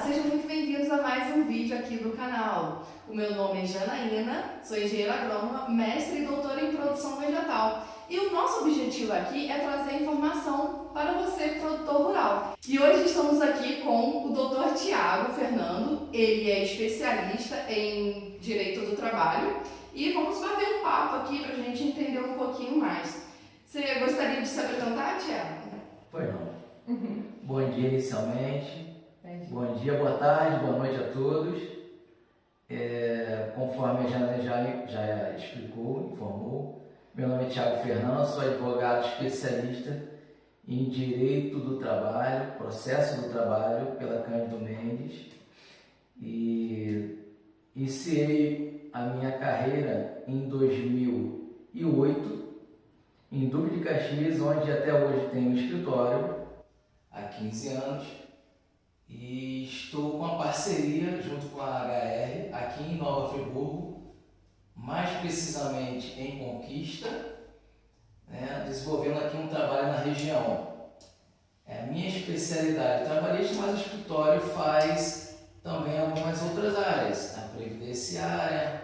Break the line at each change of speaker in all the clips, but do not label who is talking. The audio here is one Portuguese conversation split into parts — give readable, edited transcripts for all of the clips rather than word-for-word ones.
sejam muito bem-vindos a mais um vídeo aqui do canal. O meu nome é Janaína, sou engenheira agrônoma, mestre e doutora em produção vegetal. E o nosso objetivo aqui é trazer informação para você, produtor rural. E hoje estamos aqui com o Dr. Tiago Fernando, ele é especialista em Direito do Trabalho e vamos bater um papo aqui para a gente entender um pouquinho mais. Você gostaria de se apresentar, Tiago?
Pois não. Bom dia inicialmente. Bom dia, boa tarde, boa noite a todos. Conforme a Janaína já explicou, informou, meu nome é Tiago Fernando, sou advogado especialista em Direito do Trabalho, Processo do Trabalho pela Cândido Mendes e iniciei a minha carreira em 2008 em Duque de Caxias, onde até hoje tenho um escritório há 15 anos e estou com a parceria junto com a HR aqui em Nova Friburgo, mais precisamente em Conquista, desenvolvendo aqui um trabalho na região. É a minha especialidade trabalhista, mas o escritório faz também algumas outras áreas, a previdenciária,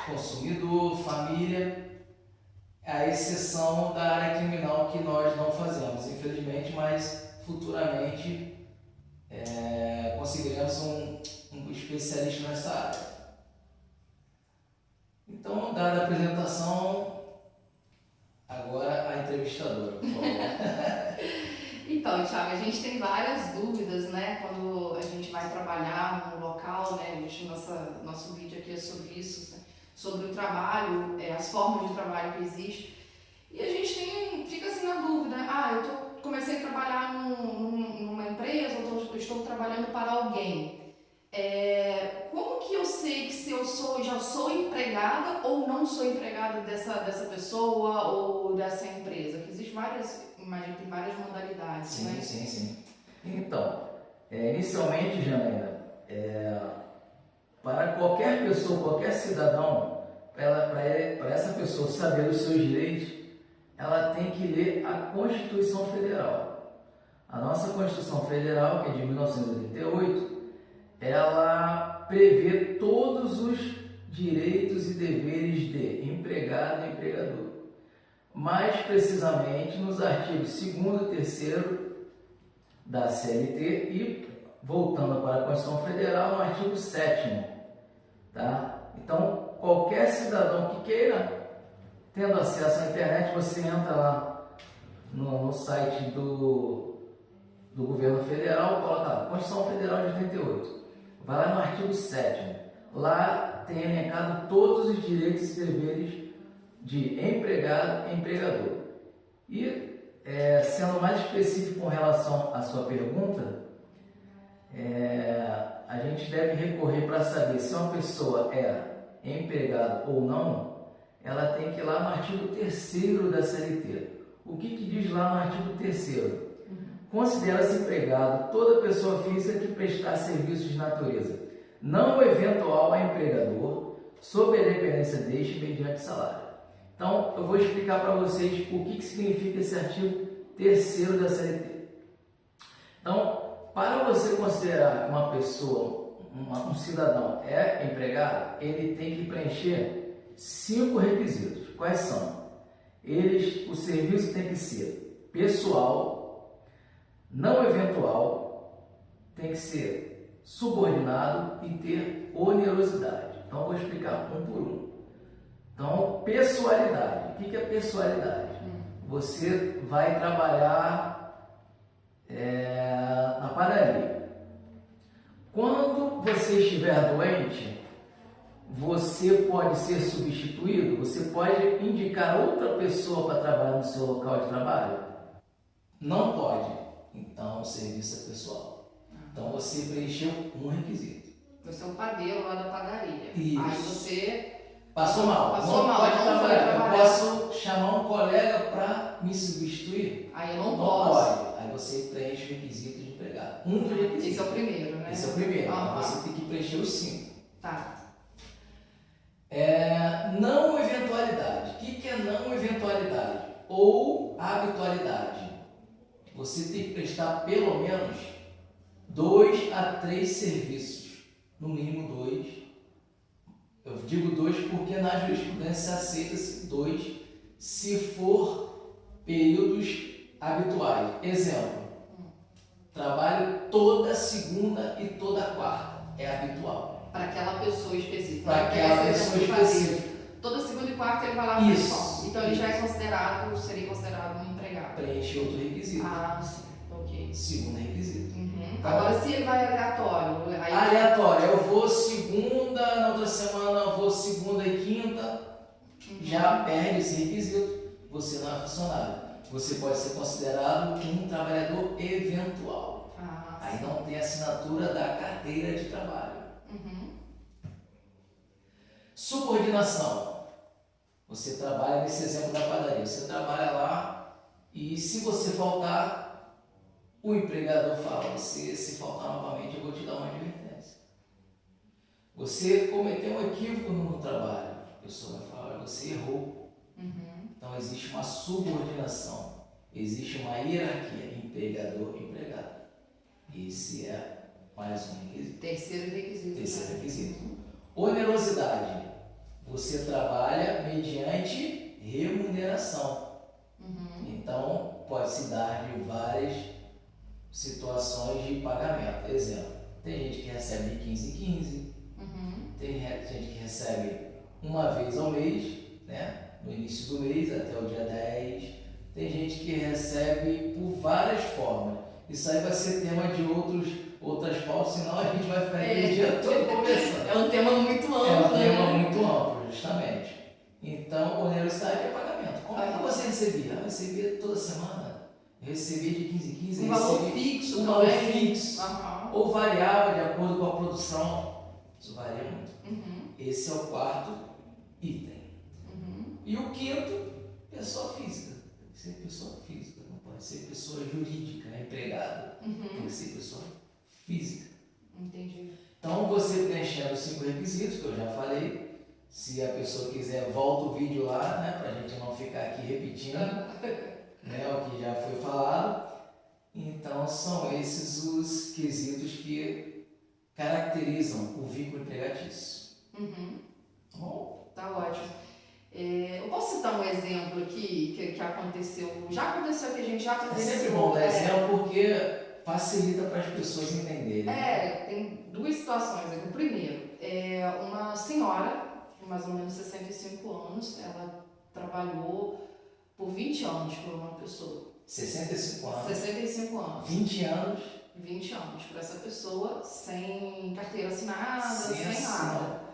consumidor, família, a exceção da área criminal que nós não fazemos, infelizmente, mas futuramente conseguiremos um especialista nessa área. Então, dada a apresentação, agora a entrevistadora, por favor.
Então, Thiago, a gente tem várias dúvidas, né, quando a gente vai trabalhar no local, né, nosso vídeo aqui é sobre isso, né, sobre o trabalho, as formas de trabalho que existem, e a gente fica assim na dúvida, comecei a trabalhar numa empresa, ou estou trabalhando para alguém, como que eu sei que se eu já sou empregada ou não sou empregada dessa pessoa ou dessa empresa? Que existe imagino que tem várias modalidades,
sim,
né?
Sim. Então, inicialmente, Janaína, para qualquer pessoa, qualquer cidadão, para essa pessoa saber os seus direitos, ela tem que ler a Constituição Federal. A nossa Constituição Federal, que é de 1988, ela prevê todos os direitos e deveres de empregado e empregador. Mais precisamente nos artigos 2º e 3º da CLT e, voltando para a Constituição Federal, no artigo 7º. Tá? Então, qualquer cidadão que queira, tendo acesso à internet, você entra lá no site do governo federal, coloca lá, Constituição Federal de 88. Vai lá no artigo 7º. Lá tem elencado todos os direitos e deveres de empregado e empregador. E, sendo mais específico com relação à sua pergunta, a gente deve recorrer para saber se uma pessoa é empregada ou não, ela tem que ir lá no artigo 3º da CLT. O que diz lá no artigo 3º? Considera-se empregado toda pessoa física que prestar serviços de natureza não eventual a empregador, sob a dependência deste mediante salário. Então, eu vou explicar para vocês o que significa esse artigo 3º da CLT. Então, para você considerar que uma pessoa, um cidadão é empregado, ele tem que preencher 5 requisitos. Quais são? O serviço tem que ser pessoal, não eventual, tem que ser subordinado e ter onerosidade. Então, eu vou explicar um por um. Então, pessoalidade. O que é pessoalidade? Você vai trabalhar na padaria. Quando você estiver doente, você pode ser substituído? Você pode indicar outra pessoa para trabalhar no seu local de trabalho? Não pode. Então, o serviço é pessoal. Então, você preencheu um requisito.
Você é um padeiro lá da padaria.
Isso.
Aí você
passou mal. Não pode trabalhar. Eu posso chamar um colega para me substituir?
Aí eu não
posso.
Pode.
Aí você preenche o requisito de empregado. Um dos requisitos.
Esse é o primeiro, né?
Esse é o primeiro. Você tem que preencher os 5.
Tá.
Não eventualidade. O que é não eventualidade? Ou habitualidade. Você tem que prestar pelo menos 2 2 a 3 serviços, no mínimo 2. Eu digo 2 porque na jurisprudência aceita-se 2 se for períodos habituais. Exemplo, trabalho toda segunda e toda quarta, é habitual.
Para aquela pessoa específica.
Para aquela pessoa específica.
Toda segunda e quarta ele vai lá fazer
Isso.
só. Então ele já é considerado, seria considerado um empregado.
Preenche outro requisito.
Ah, sim. Ok.
Segundo requisito.
Então, agora, se ele vai aleatório. Aí...
Aleatório, eu vou segunda, na outra semana eu vou segunda e quinta, já perde esse requisito. Você não é funcionário. Você pode ser considerado um trabalhador eventual. Aí não tem assinatura da carteira de trabalho. Subordinação. Você trabalha nesse exemplo da padaria. Você trabalha lá e se você faltar, o empregador fala, se faltar novamente eu vou te dar uma advertência. Você cometeu um equívoco no trabalho. A pessoa vai falar, você errou. Então existe uma subordinação. Existe uma hierarquia, empregador-empregado. Esse é mais um requisito.
Terceiro requisito.
Onerosidade. Você trabalha mediante remuneração. Então, pode se dar de várias situações de pagamento. Exemplo, tem gente que recebe de 15 em 15, tem gente que recebe uma vez ao mês, né? No início do mês até o dia 10. Tem gente que recebe por várias formas. Isso aí vai ser tema de outras pautas, senão a gente vai ficar aqui o dia todo conversando.
É um tema muito amplo.
É um tema muito amplo, justamente. Então, onerosidade é pagamento. Como é que você recebia? Eu recebia toda semana. Eu recebia de 15 em 15.
Um valor fixo.
Um valor fixo. Ou variava de acordo com a produção. Isso varia muito. Esse é o quarto item. E o quinto, pessoa física. Tem que ser pessoa física, não pode ser pessoa jurídica, empregada. Tem que ser pessoa física.
Entendi.
Então, você preenchendo os 5 requisitos que eu já falei, se a pessoa quiser, volta o vídeo lá, né, para a gente não ficar aqui repetindo né, o que já foi falado. Então, são esses os quesitos que caracterizam o vínculo empregatício. Tá bom?
Tá ótimo. Eu posso citar um exemplo aqui que aconteceu? Já aconteceu que a gente já presenciou.
É sempre bom dar exemplo porque facilita para as pessoas entenderem.
Tem duas situações aqui. O primeiro, uma senhora de mais ou menos 65 anos, ela trabalhou por 20 anos por uma pessoa.
65 anos.
65 anos.
20 anos.
20 anos para essa pessoa, sem carteira assinada, sem nada.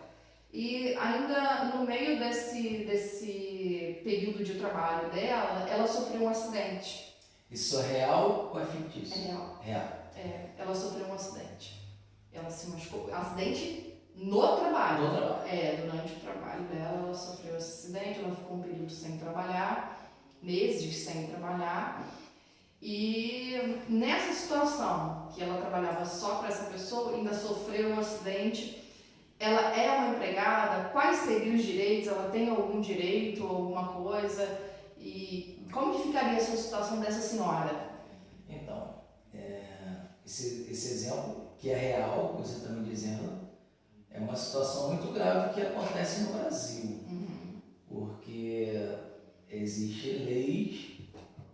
E ainda no meio desse período de trabalho dela, ela sofreu um acidente.
Isso é real ou é fictício?
É real.
Real.
Ela sofreu um acidente. Ela se machucou. Acidente no trabalho. Durante o trabalho dela, ela sofreu esse acidente, ela ficou um período sem trabalhar, meses sem trabalhar. E nessa situação, que ela trabalhava só para essa pessoa, ainda sofreu um acidente. Ela é uma empregada? Quais seriam os direitos? Ela tem algum direito, alguma coisa? E como que ficaria essa situação dessa senhora?
Então, esse exemplo, que é real, que você está me dizendo, é uma situação muito grave que acontece no Brasil. Porque existem leis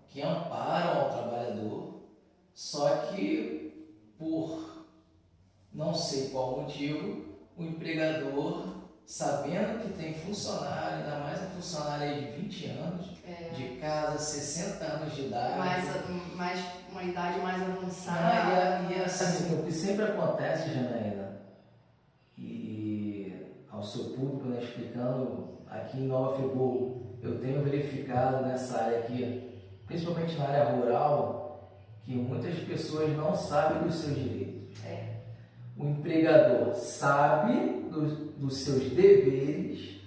que amparam ao trabalhador, só que por não sei qual motivo, o empregador, sabendo que tem funcionário, ainda mais um funcionário aí de 20 anos, de casa, 60 anos de idade.
Uma idade mais avançada.
E assim, o que sempre acontece, Janaína, e ao seu público, né, explicando, aqui em Nova Friburgo, eu tenho verificado nessa área aqui, principalmente na área rural, que muitas pessoas não sabem dos seus direitos. O empregador sabe dos seus deveres,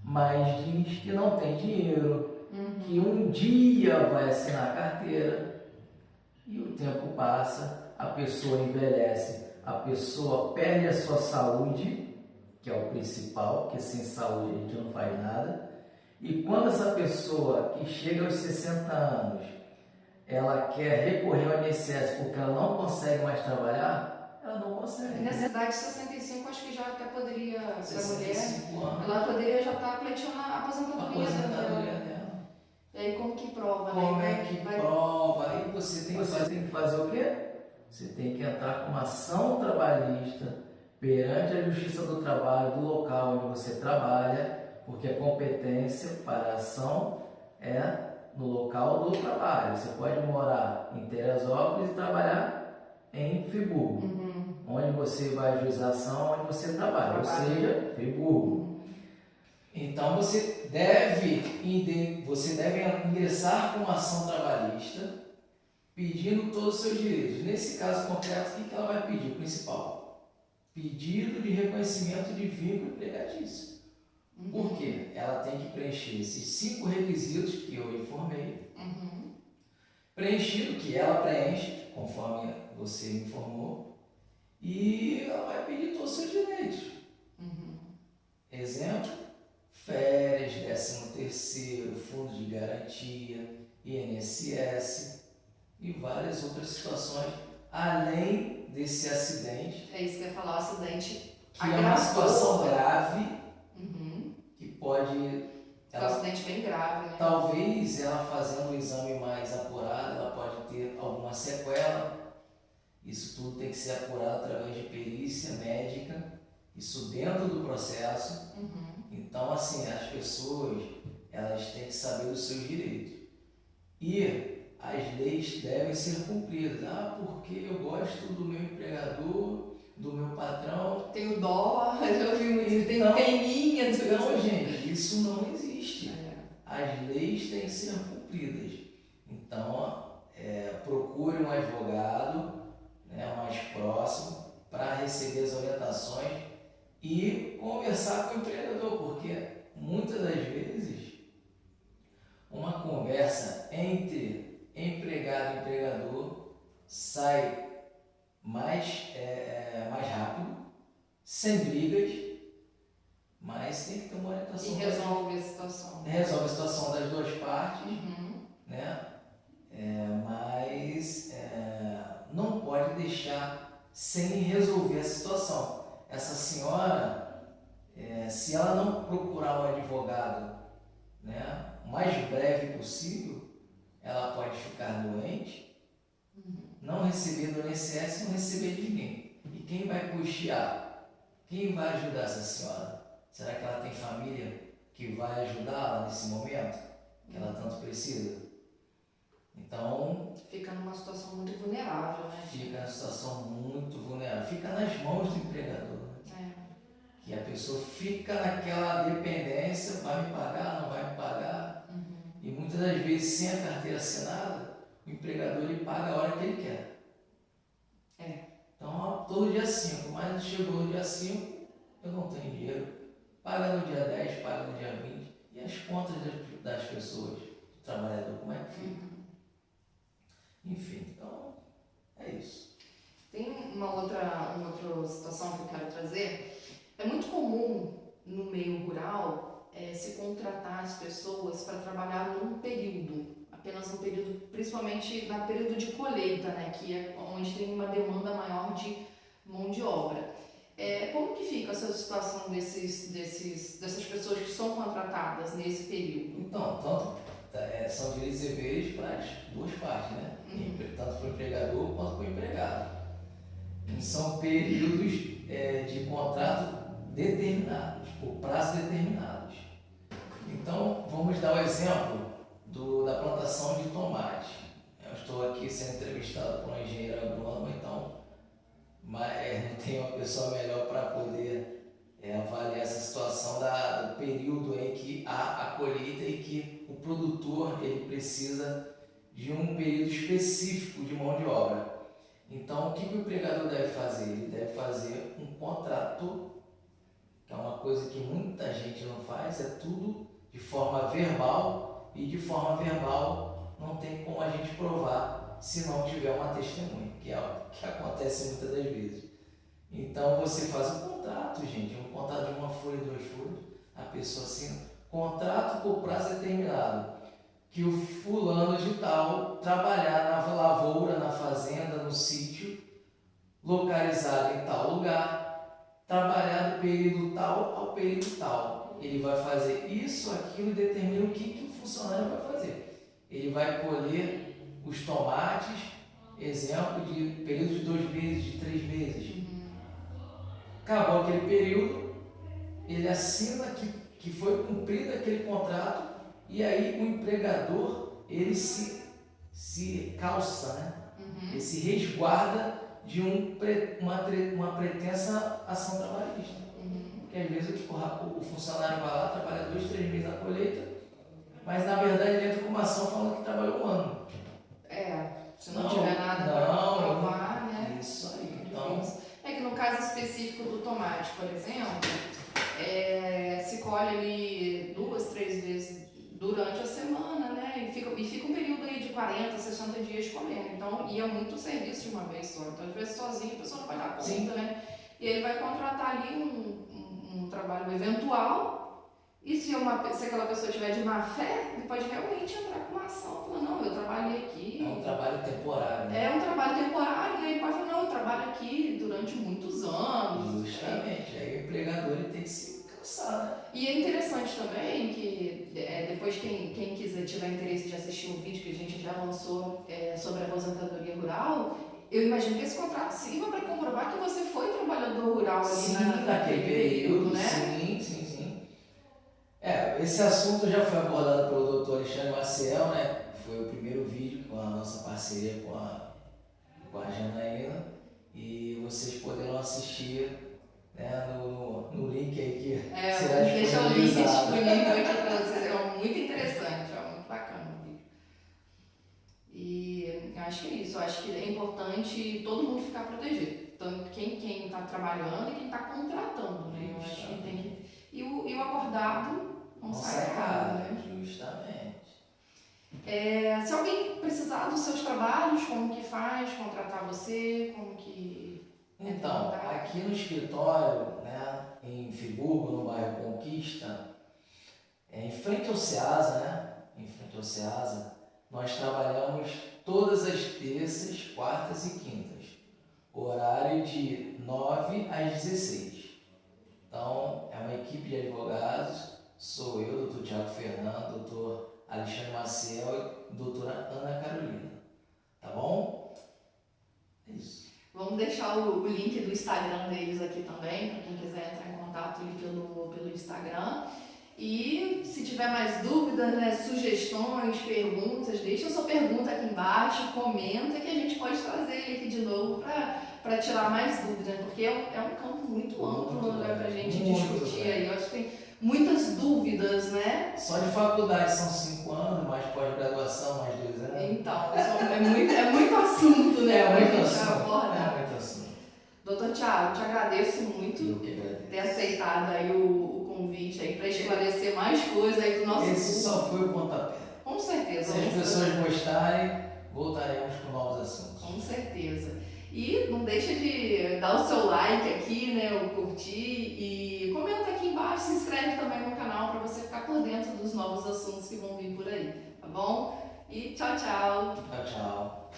mas diz que não tem dinheiro, que um dia vai assinar a carteira e o tempo passa, a pessoa envelhece, a pessoa perde a sua saúde, que é o principal, porque sem saúde a gente não faz nada. E quando essa pessoa que chega aos 60 anos, ela quer recorrer ao INSS porque ela não consegue mais trabalhar, ela não consegue.
Nessa idade de 65, acho que já até poderia, para a
65
mulher,
anos.
ela poderia já estar pleiteando a aposentadoria
Dela.
E aí como que prova,
Como
né?
é que prova? Aí você tem que fazer o quê? Você tem que entrar com uma ação trabalhista perante a Justiça do Trabalho do local onde você trabalha, porque a competência para a ação é no local do trabalho. Você pode morar em Teresópolis e trabalhar em Friburgo. Onde você vai ajuizar a ação, onde você trabalha, ou seja, Friburgo. Então você deve ingressar com uma ação trabalhista pedindo todos os seus direitos. Nesse caso concreto, o que ela vai pedir? O principal: pedido de reconhecimento de vínculo empregatício. Por quê? Ela tem que preencher esses 5 requisitos que eu informei. Preenchido, que ela preenche, conforme você me informou, e ela vai pedir todos os seus direitos. Exemplo: férias, 13º, fundo de garantia, INSS e várias outras situações, além desse acidente.
É isso que eu ia falar, o acidente
que é uma situação grave, que pode...
É um acidente bem grave, né?
Talvez ela fazendo um exame mais apurado, ela pode ter alguma sequela. Isso tudo tem que ser apurado através de perícia médica, isso dentro do processo. Então, assim, as pessoas, elas têm que saber dos seus direitos. E as leis devem ser cumpridas. Porque eu gosto do meu empregador, do meu patrão.
Tenho dó, eu vi muito, tenho peninha.
Então, gente, isso não existe. As leis têm que ser cumpridas. Então, procure um advogado, né, mais próximo, para receber as orientações e conversar com o empregador, porque muitas das vezes uma conversa entre empregado e empregador sai mais rápido, sem brigas, mas tem que ter uma orientação.
E resolve a situação.
Resolve a situação das duas partes, né? Mas não pode deixar sem resolver a situação. Essa senhora, se ela não procurar um advogado, né, o mais breve possível, ela pode ficar doente, não receber do INSS e não receber de ninguém. E quem vai custear? Quem vai ajudar essa senhora? Será que ela tem família que vai ajudá-la nesse momento que ela tanto precisa? Então...
Fica numa situação muito vulnerável, né?
Fica numa situação muito vulnerável. Fica nas mãos do empregador. Que a pessoa fica naquela dependência: vai me pagar, não vai me pagar. E muitas das vezes, sem a carteira assinada, o empregador ele paga a hora que ele quer. Então, todo dia 5, mas chegou no dia 5, eu não tenho dinheiro. Paga no dia 10, paga no dia 20. E as contas das pessoas, do trabalhador, como é que fica? Enfim, então, é isso.
Tem uma outra situação que eu quero trazer. É muito comum no meio rural se contratar as pessoas para trabalhar num período, apenas um período, principalmente no período de colheita, né, que é onde tem uma demanda maior de mão de obra. Como que fica essa situação dessas pessoas que são contratadas nesse período?
Então, são direitos e deveres para as duas partes, né? Tanto para o empregador quanto para o empregado. E são períodos de contrato determinados, por prazo determinados. Então, vamos dar o exemplo da plantação de tomate. Eu estou aqui sendo entrevistado por uma engenheira agrônoma, então não tem uma pessoa melhor para poder avaliar essa situação do período em que há a colheita e que o produtor ele precisa de um período específico de mão de obra. Então, o que o empregador deve fazer? Ele deve fazer um contrato, que é uma coisa que muita gente não faz, é tudo de forma verbal, e de forma verbal não tem como a gente provar se não tiver uma testemunha, que é o que acontece muitas das vezes. Então, você faz um contrato, gente, um contrato de uma folha, 2 folhas, a pessoa assina, contrato por prazo determinado, que o fulano de tal trabalhar na lavoura, na fazenda, no sítio, localizado em tal lugar, trabalhar do período tal ao período tal. Ele vai fazer isso, aquilo e determina o que o funcionário vai fazer. Ele vai colher os tomates, exemplo de período de 2 meses, de 3 meses. Acabou aquele período, ele assina que foi cumprido aquele contrato e aí o empregador ele se calça, né? Ele se resguarda de uma pretensa ação trabalhista. Porque às vezes o funcionário vai lá, trabalha 2, 3 meses na colheita, mas na verdade ele entra com uma ação falando que trabalhou 1 ano.
Se não tiver nada para provar, né?
Isso aí. Então,
é que no caso específico do tomate, por exemplo, se colhe ali 2, 3 vezes durante a semana, né? E fica um período aí de 40, 60 dias comendo. Então, é muito serviço de uma vez só. Então, às vezes sozinho a pessoa não vai dar conta, né? E ele vai contratar ali um trabalho eventual. E se aquela pessoa tiver de má fé, ele pode realmente entrar com uma ação, falando, não, eu trabalhei aqui.
É um trabalho temporário, né?
É um trabalho temporário, né? Ele pode falar, não, eu trabalho aqui durante muitos anos.
Justamente, aí o empregador ele tem que se cansar, né?
E é interessante também que depois quem tiver interesse de assistir um vídeo que a gente já lançou sobre a aposentadoria rural, eu imagino que esse contrato sirva para comprovar que você foi trabalhador rural ali
naquele período, né? Sim. Esse assunto já foi abordado pelo Dr. Alexandre Maciel, né? Foi o primeiro vídeo com a nossa parceria com a Janaína, e vocês poderão assistir, né, no link aí que será disponibilizado.
Deixa o link disponível aqui para vocês, é muito interessante, muito bacana o vídeo. E eu acho que é isso, eu acho que é importante todo mundo ficar protegido, tanto quem está trabalhando e quem está contratando, né? Eu acho que tem que... E o acordado não sai errado, né?
Justamente.
Se alguém precisar dos seus trabalhos, como que faz? Contratar você? Como que...
Então, aqui no escritório, né, em Friburgo, no bairro Conquista, em frente ao Ceasa, né? Em frente ao Ceasa, nós trabalhamos todas as terças, quartas e quintas. Horário de 9 às 16. Então, é uma equipe de advogados, sou eu, doutor Tiago Fernando, doutor Alexandre Maciel e doutora Ana Carolina. Tá bom? É isso.
Vamos deixar o link do Instagram deles aqui também, para quem quiser entrar em contato pelo Instagram. E se tiver mais dúvidas, né, sugestões, perguntas, deixa a sua pergunta aqui embaixo, comenta que a gente pode trazer ele aqui de novo para tirar mais dúvidas, porque é um campo muito amplo, né, para a gente discutir aí. Eu acho que tem muitas dúvidas, né?
Só de faculdade são 5 anos, mais pós-graduação, mais 2 anos.
Então, é muito assunto, né?
É muito
assunto. Doutor Tiago, te agradeço muito ter aceitado aí o convite aí para esclarecer mais coisas aí do nosso
curso.
Esse
só foi o pontapé.
Com certeza.
Se as pessoas gostarem, voltaremos com novos assuntos.
Com certeza. E não deixa de dar o seu like aqui, né, o curtir e comenta aqui embaixo, se inscreve também no canal para você ficar por dentro dos novos assuntos que vão vir por aí, tá bom? E tchau, tchau.
Tchau, tchau.